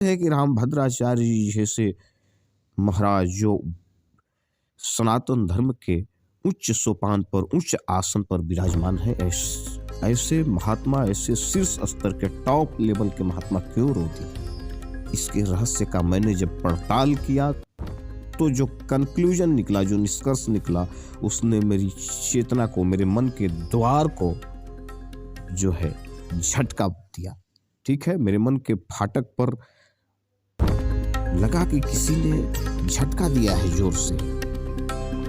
है कि रामभद्राचार्य जी जैसे महाराज जो सनातन धर्म के उच्च सोपान पर, उच्च आसन पर विराजमान है, ऐसे महात्मा, ऐसे शीर्ष स्तर के टॉप लेवल के महात्मा क्यों रोते हैं? इसके रहस्य का मैंने जब पड़ताल किया तो जो कंक्लूजन निकला, जो निष्कर्ष निकला, उसने मेरी चेतना को, मेरे मन के द्वार को जो है झटका दिया। ठीक है, मेरे मन के फाटक पर लगा कि किसी ने झटका दिया है जोर से,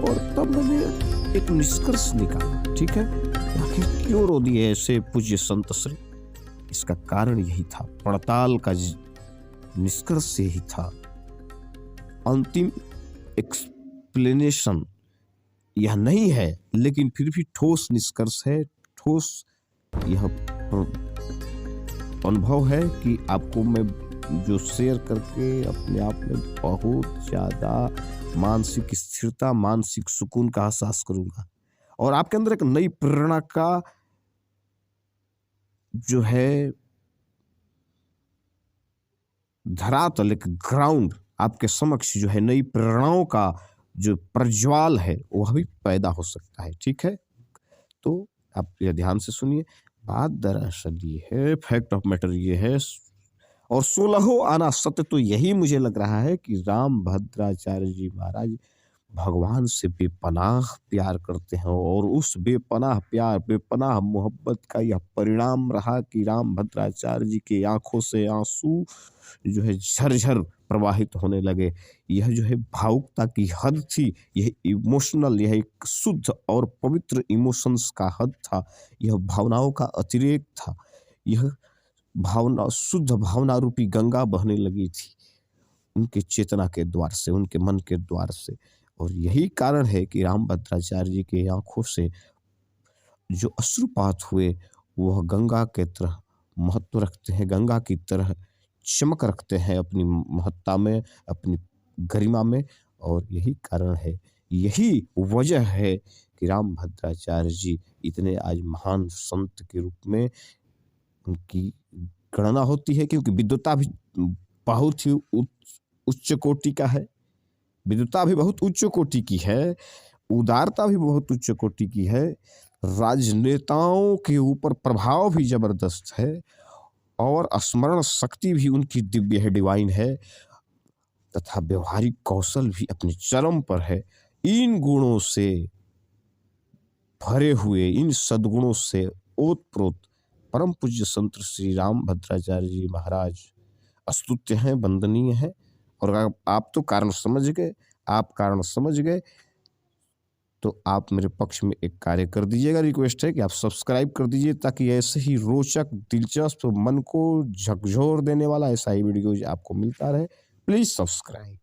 और तब मैंने एक निष्कर्ष निकाला। ठीक है, आखिर क्यों रो दिए ऐसे पूज्य संत श्री? इसका कारण यही था, पड़ताल का निष्कर्ष यही था। अंतिम एक्सप्लेनेशन यह नहीं है, लेकिन फिर भी ठोस निष्कर्ष है, ठोस यह अनुभव है कि आपको मैं जो शेयर करके अपने आप में बहुत ज़्यादा मानसिक स्थिरता, मानसिक सुकून का एहसास करूंगा, और आपके अंदर एक नई प्रेरणा का जो है धरातल, एक ग्राउंड आपके समक्ष जो है, नई प्रेरणाओं का जो प्रज्वाल है वह भी पैदा हो सकता है। ठीक है, तो आप ये ध्यान से सुनिए। बात दरअसल ये है, फैक्ट ऑफ मैटर ये है, और 16 आना सत्य तो यही मुझे लग रहा है कि रामभद्राचार्य जी महाराज भगवान से बेपनाह प्यार करते हैं, और उस बेपनाह प्यार, बेपनाह मोहब्बत का यह परिणाम रहा कि रामभद्राचार्य जी की आंखों से आंसू जो है झरझर प्रवाहित होने लगे। यह जो है भावुकता की हद थी, यह इमोशनल, यह एक शुद्ध और पवित्र इमोशंस का हद था, यह भावनाओं का अतिरेक था, यह भावना, शुद्ध भावना रूपी गंगा बहने लगी थी उनके चेतना के द्वार से, उनके मन के द्वार से। और यही कारण है कि रामभद्राचार्य जी की आंखों से जो अश्रुपात हुए वह गंगा के तरह महत्व रखते हैं, गंगा की तरह चमक रखते हैं अपनी महत्ता में, अपनी गरिमा में। और यही कारण है, यही वजह है कि रामभद्राचार्य जी इतने आज महान संत के रूप में उनकी गणना होती है, क्योंकि विद्वता भी बहुत ही उच्च कोटि का है, विद्वता भी बहुत उच्च कोटि की है, उदारता भी बहुत उच्च कोटि की है, राजनेताओं के ऊपर प्रभाव भी जबरदस्त है, और स्मरण शक्ति भी उनकी दिव्य है, डिवाइन है, तथा व्यवहारिक कौशल भी अपने चरम पर है। इन गुणों से भरे हुए, इन सद्गुणों से ओतप्रोत परम पूज्य संत श्री रामभद्राचार्य जी महाराज स्तुत्य हैं, वंदनीय हैं। और आप तो कारण समझ गए, आप कारण समझ गए, तो आप मेरे पक्ष में एक कार्य कर दीजिएगा। रिक्वेस्ट है कि आप सब्सक्राइब कर दीजिए, ताकि ऐसे ही रोचक, दिलचस्प, मन को झकझोर देने वाला ऐसा ही वीडियो आपको मिलता रहे। Please subscribe.